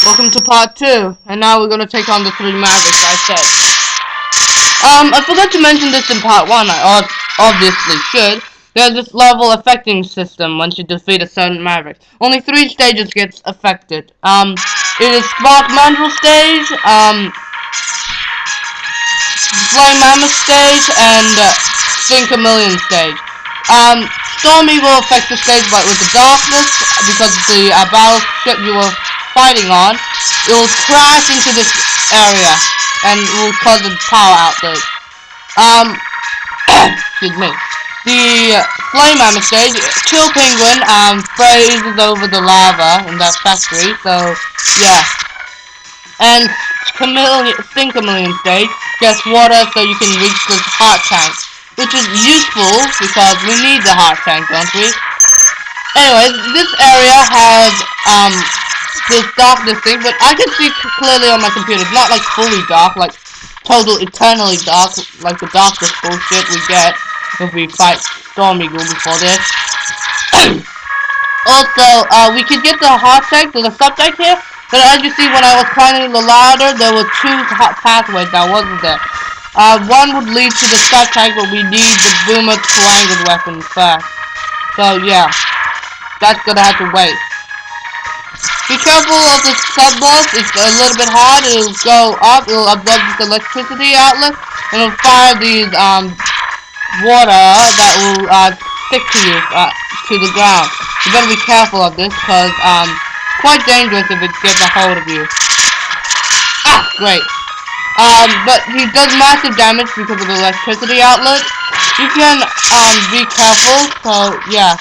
Welcome to part 2, and now we're gonna take on the 3 mavericks I said. I forgot to mention this in part 1, I obviously should. There's this level affecting system once you defeat a certain maverick. Only 3 stages gets affected. It is Spark Mandrill stage, Flame Mammoth stage, and Think a Million stage. Stormy will affect the stage, but with the darkness, because the battleship you were fighting on, it will crash into this area and will cause a power outage. Excuse me. The Flame Mammoth stage, Chill Penguin phrases over the lava in that factory, so yeah. And Think a Million stage gets water so you can reach this heart tank, which is useful because we need the heart tank, don't we? Anyways, this area has this darkness thing, but I can see clearly on my computer. It's not like fully dark, like total eternally dark, like the darkest bullshit we get if we fight Storm Eagle before this. Also, we could get the heart tank, there's a sub tank here, but as you see when I was climbing the ladder, there were 2 pathways that wasn't there. One would lead to the sub tank, but we need the boomer triangle weapon first. So yeah, that's gonna have to wait. Be careful of the sub-boss, it's a little bit hard, it'll go up, it'll absorb this electricity outlet, and it'll fire these, water that will, stick to you, to the ground. You better be careful of this, because, quite dangerous if it gets a hold of you. Ah, great. But he does massive damage because of the electricity outlet. You can, be careful, so, yeah.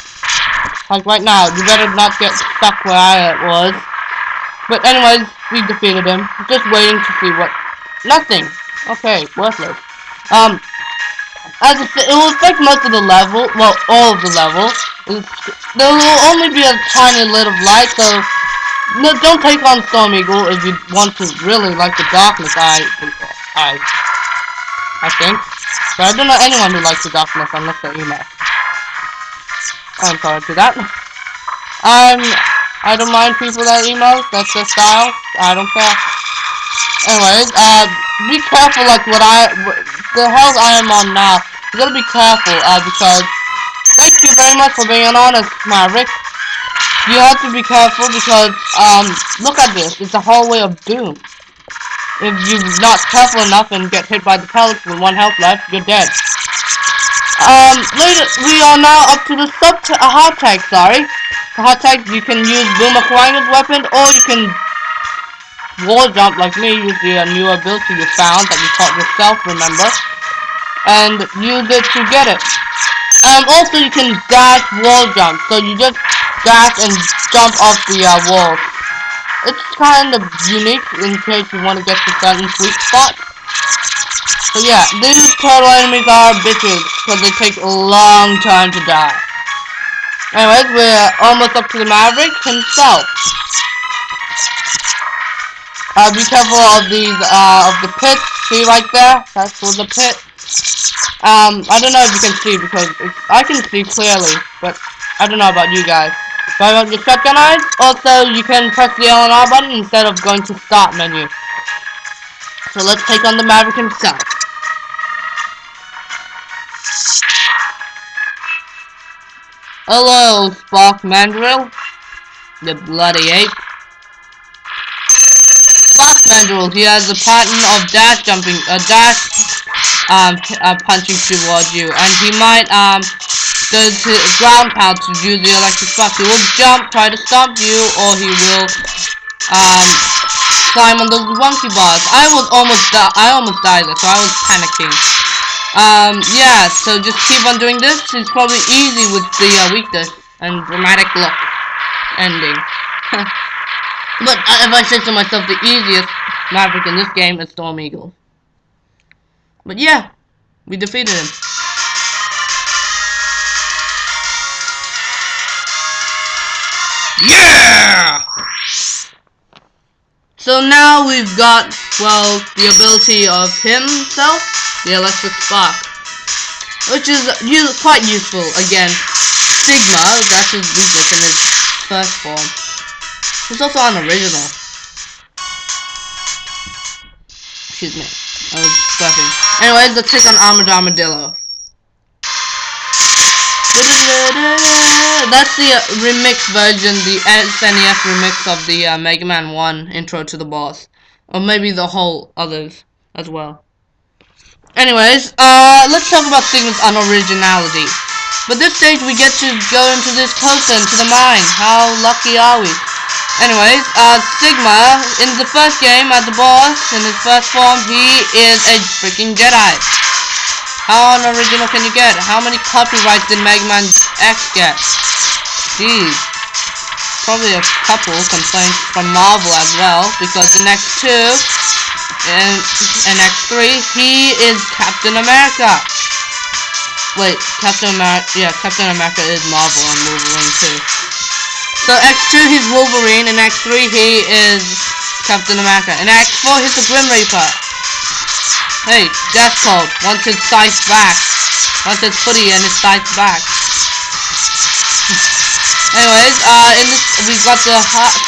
Like right now, you better not get stuck where I was. But anyways, we defeated him. Just waiting to see what... Nothing. Okay, worthless. As I said, it will affect most of the level. Well, all of the level. There will only be a tiny little light, so... No, don't take on Storm Eagle if you want to really like the darkness, I think. But I don't know anyone who likes the darkness unless they're emo. I'm sorry to that. I don't mind people that emo, that's their style, I don't care. Anyways, be careful like the hell I am on now. You gotta be careful, because, thank you very much for being on as Maverick. You have to be careful because, look at this, it's a hallway of doom. If you're not careful enough and get hit by the pellets with 1 health left, you're dead. Later, we are now up to the heart tank, sorry. The heart tank, you can use Boomer Triangle's weapon, or you can wall jump like me, use the new ability you found that you taught yourself, remember, and use it to get it. Also you can dash wall jump, so you just dash and jump off the wall. It's kind of unique in case you want to get to certain sweet spots. So yeah, these turtle enemies are bitches, because they take a long time to die. Anyways, we're almost up to the Maverick himself. Be careful of these, of the pit. See right there? That's for the pit. I don't know if you can see, because I can see clearly, but I don't know about you guys. So about your shotgun eyes, also you can press the L and R button instead of going to start menu. So let's take on the Maverick himself. Hello, Spark Mandrill, the bloody ape. Spark Mandrill, he has a pattern of dash jumping, punching towards you, and he might, go to ground pound to use the electric spark. He will jump, try to stop you, or he will, climb on those wonky bars. I almost died there, so I was panicking. Yeah, so just keep on doing this. It's probably easy with the weakness and dramatic look ending. But if I say to myself, the easiest Maverick in this game is Storm Eagle. But yeah, we defeated him. Yeah! So now we've got, well, the ability of himself, the electric spark, which is quite useful against Sigma. That's his weakness in his first form. It's also unoriginal. Excuse me. I was stuffing. Anyways, let's take on Armoured Armadillo. That's the remix version, the SNES remix of the Mega Man 1 intro to the boss. Or maybe the whole others as well. Anyways, let's talk about Sigma's unoriginality. But this stage we get to go into this poster, into the mine. How lucky are we? Anyways, Sigma, in the first game, as the boss, in his first form, he is a freaking Jedi. How unoriginal can you get? How many copyrights did MegaMan X get? Jeez. Probably a couple complaints from Marvel as well, because in X2 and in X3, he is Captain America. Wait, Captain America is Marvel and Wolverine too. So X2 he's Wolverine, in X3 he is Captain America. In X4 he's the Grim Reaper. Hey, Death Code wants his sights back. Wants his footy and his sights back. Anyways, in this we've got the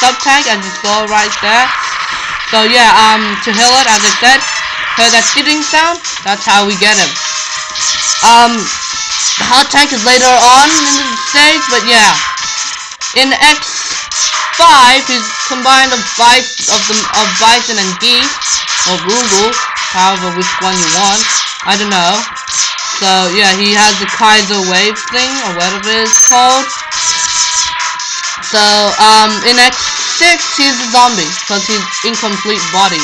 sub-tank as you saw right there. So yeah, to heal it, as I said, heard that skidding sound? That's how we get him. The hot tank is later on in the stage, but yeah. In X5, he's combined of bison and geese, or Google, however which one you want. I don't know. So yeah, he has the Kaiser wave thing, or whatever it's called. So in X6 he's a zombie, because he's incomplete body.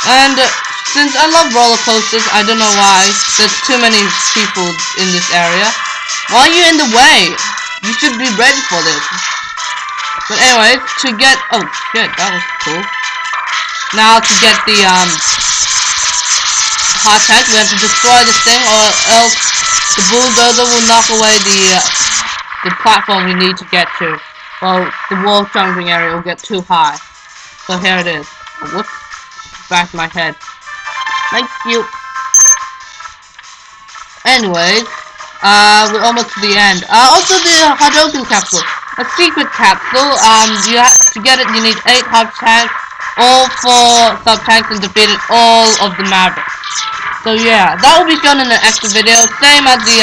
And since I love roller coasters, I don't know why there's too many people in this area. Why are you in the way? You should be ready for this. But anyways, to get shit, that was cool. Now to get the hot tank, we have to destroy this thing, or else the bulldozer will knock away the platform we need to get to. Well, the wall jumping area will get too high. So here it is. Oh, whoops. Back my head. Thank you. Anyways, we're almost to the end. Also the Hadouken capsule. A secret capsule. You have to get it, you need 8 hot tanks, all 4 sub-tanks, and defeated all of the mavericks. So yeah, that will be shown in the extra video. Same as the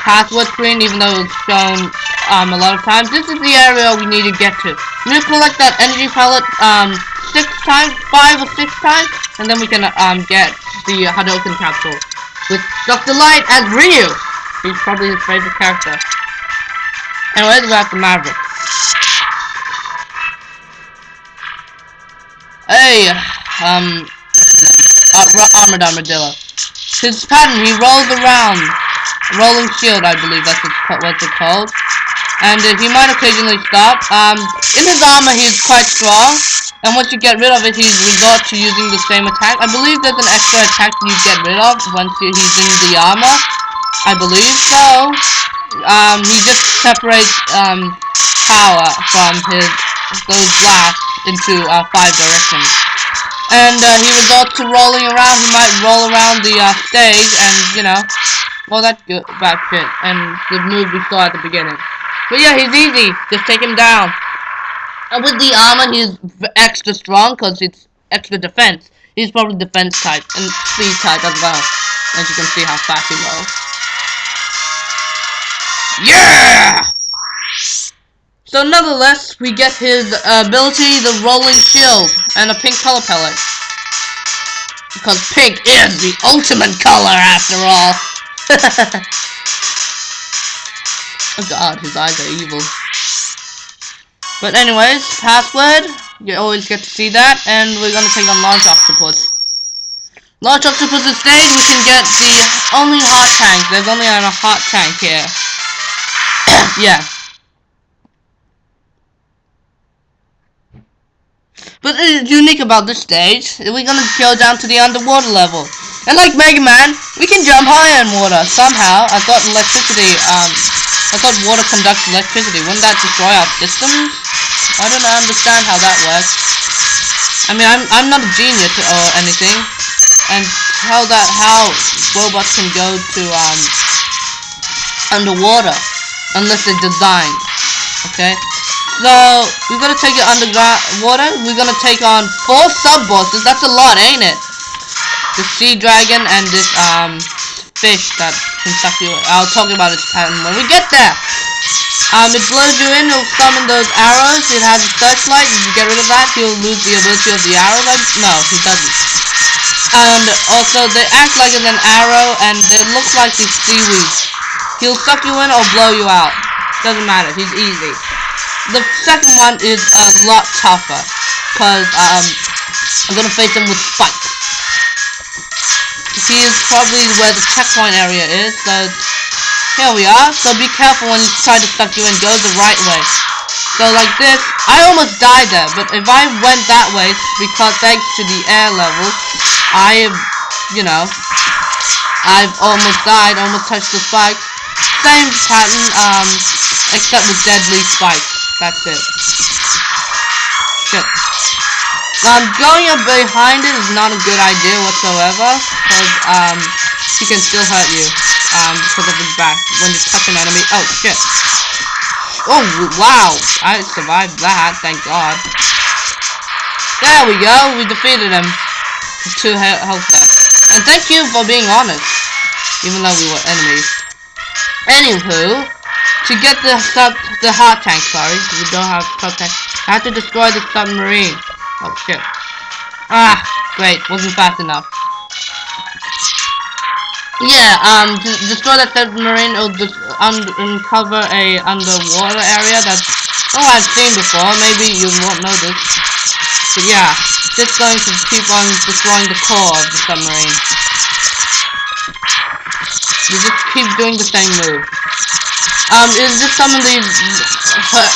password screen, even though it's shown a lot of times. This is the area we need to get to. We need to collect that energy pellet 5 or 6 times, and then we can get the Hadouken capsule with Dr. Light as Ryu. He's probably his favorite character. Anyways, we have the Maverick. Hey, Armoured Armadillo. His pattern, he rolls around. Rolling shield, I believe that's what's it called. And he might occasionally stop. In his armor, he's quite strong. And once you get rid of it, he resorts to using the same attack. I believe there's an extra attack you get rid of once he's in the armor. I believe so. He just separates power from those blasts into 5 directions. And he resorts to rolling around. He might roll around the stage and, you know, all that bad shit. And the move we saw at the beginning. But yeah, he's easy. Just take him down. And with the armor, he's extra strong because it's extra defense. He's probably defense type and speed type as well. As you can see how fast he rolls. Yeah! So nonetheless, we get his ability, the rolling shield, and a pink color palette. Because pink is the ultimate color after all. Oh god, his eyes are evil. But anyways, password, you always get to see that, and we're gonna take on Launch Octopus. Launch Octopus' stage, we can get the only hot tank. There's only a hot tank here. Yeah. But it's unique about this stage, we're gonna go down to the underwater level. And like Mega Man, we can jump higher in water, somehow. I thought water conducts electricity. Wouldn't that destroy our systems? I don't understand how that works. I mean, I'm not a genius or anything, and how robots can go to underwater unless they're designed. Okay, So we're gonna take it underground water. We're gonna take on 4 sub-bosses. That's a lot, ain't it? The sea dragon and this fish that can suck you. I'll talk about its pattern when we get there. It blows you in. It'll summon those arrows. It has a searchlight. If you get rid of that, he'll lose the ability of the arrow. Like, no, he doesn't. And also, they act like an arrow, and they look like these seaweeds. He'll suck you in or blow you out. Doesn't matter. He's easy. The second one is a lot tougher, cause I'm gonna face him with spikes. He is probably where the checkpoint area is. So here we are. So be careful when you try to suck you in. Go the right way. So like this, I almost died there, but if I went that way, because thanks to the air level, I've almost died, almost touched the spikes. Same pattern, except with deadly spikes. That's it. Shit. Going up behind it is not a good idea whatsoever, because he can still hurt you, because of his back when you touch an enemy. Oh shit. Oh wow, I survived that, thank God. There we go, we defeated him. 2 health left. And thank you for being honest, even though we were enemies. Anywho, to get the heart tank, sorry, we don't have sub tank. I have to destroy the submarine. Oh shit. Ah, great, wasn't fast enough. Yeah, to destroy that submarine, it'll just uncover a underwater area that I've seen before. Maybe you won't know this, but yeah, just going to keep on destroying the core of the submarine. You just keep doing the same move. It's just some of these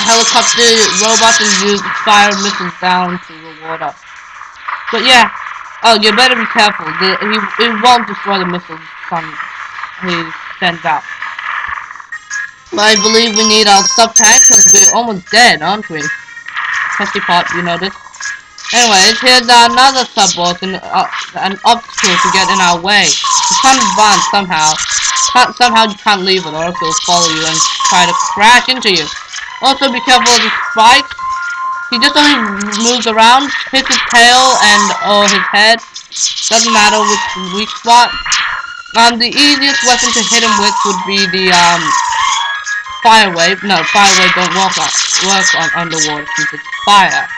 helicopter robots and use fire missiles down to the water. But yeah, oh, you better be careful. He won't destroy the missiles he sends out. But I believe we need our sub tank because we're almost dead, aren't we? Testy pot, you know this. Anyways, here's another sub boss and an obstacle to get in our way. You can't advance somehow. Somehow you can't leave it, or else it'll follow you and try to crash into you. Also, be careful of the spikes. He just only moves around, hits his tail or his head. Doesn't matter which weak spot. The easiest weapon to hit him with would be the fire wave. No, fire wave don't work on underwater since it's fire.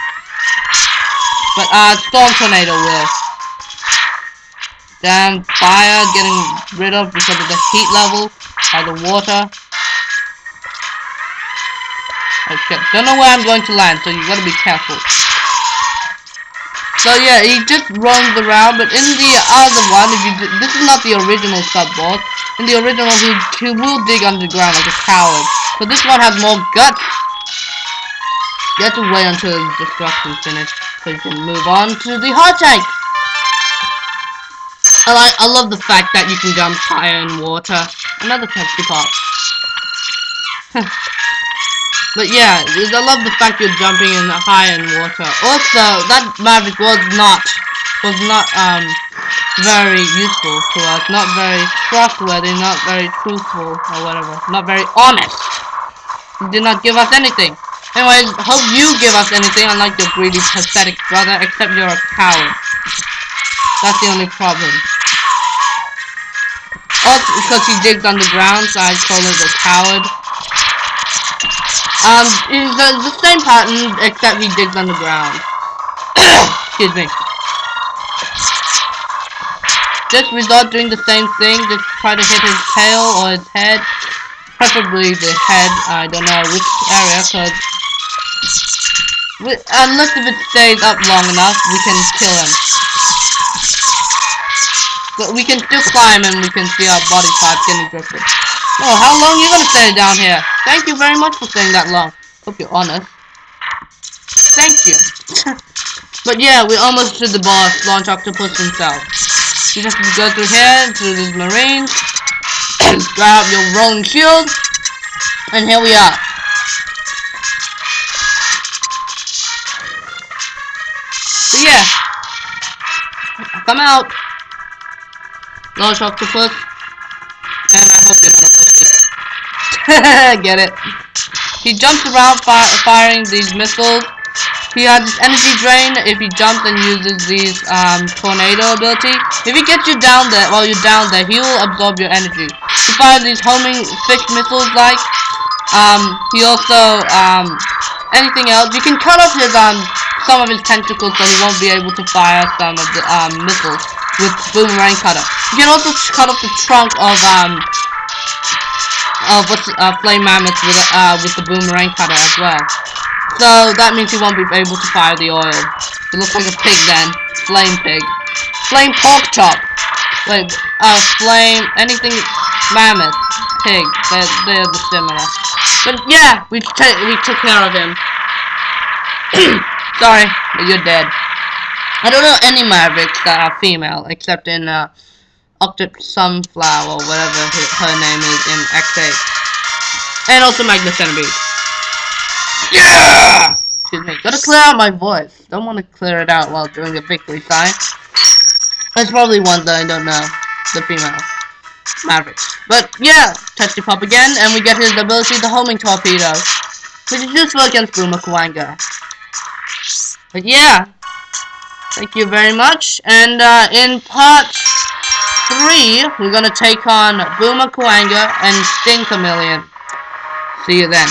But storm tornado will. Damn, fire getting rid of because of the heat level by the water. Okay, don't know where I'm going to land, so you gotta be careful. So yeah, he just roams around, but in the other one, this is not the original sub-boss. In the original, he will dig underground like a coward. So this one has more guts. You have to wait until his destruction's finished, so you can move on to the heart tank. I love the fact that you can jump higher in water. Another testy pot. But yeah, I love the fact you're jumping in high in water. Also, that maverick was not very useful to us. Not very trustworthy, not very truthful, or whatever. Not very honest. He did not give us anything. Anyways, hope you give us anything, unlike your greedy, pathetic brother, except you're a coward. That's the only problem. Also, because he digs underground, so I call him a coward. It's the same pattern, except he digs underground. Excuse me. Just resort doing the same thing, just try to hit his tail or his head. Preferably the head, I don't know which area, because unless if it stays up long enough, we can kill him. But we can still climb and we can see our body parts getting drifted. Oh, how long are you gonna stay down here? Thank you very much for staying that long. Hope you're honest. Thank you. But yeah, we're almost to the boss, Launch Octopus himself. You just have to go through here, through these marines, grab your rolling shield, and here we are. So yeah, come out, Launch Octopus. And I hope you're not a pussy. Get it? He jumps around firing these missiles. He has this energy drain if he jumps and uses these tornado ability. If he gets you down there while you're down there, he will absorb your energy. He fires these homing fixed missiles like. He also anything else. You can cut off his some of his tentacles so he won't be able to fire some of the missiles with boomerang cutter. You can also cut off the trunk of flame mammoth with the boomerang cutter as well. So that means he won't be able to fire the oil. He looks like a pig then. Flame pig. Flame pork chop. Wait, flame anything mammoth. Pig. They're similar. But yeah, we took care of him. Sorry, but you're dead. I don't know any mavericks that are female except in Octopus Sunflower or whatever her name is in X8. And also Magna Centipede. Yeah! Excuse me. Gotta clear out my voice. Don't want to clear it out while doing a victory sign. There's probably one that I don't know. The female mavericks. But yeah, Testy Pop again, and we get his ability, the homing torpedo, which is useful against Boomer Kuanga. But yeah, thank you very much. And in part 3, we're gonna take on Boomer Kuanga and Sting Chameleon. See you then.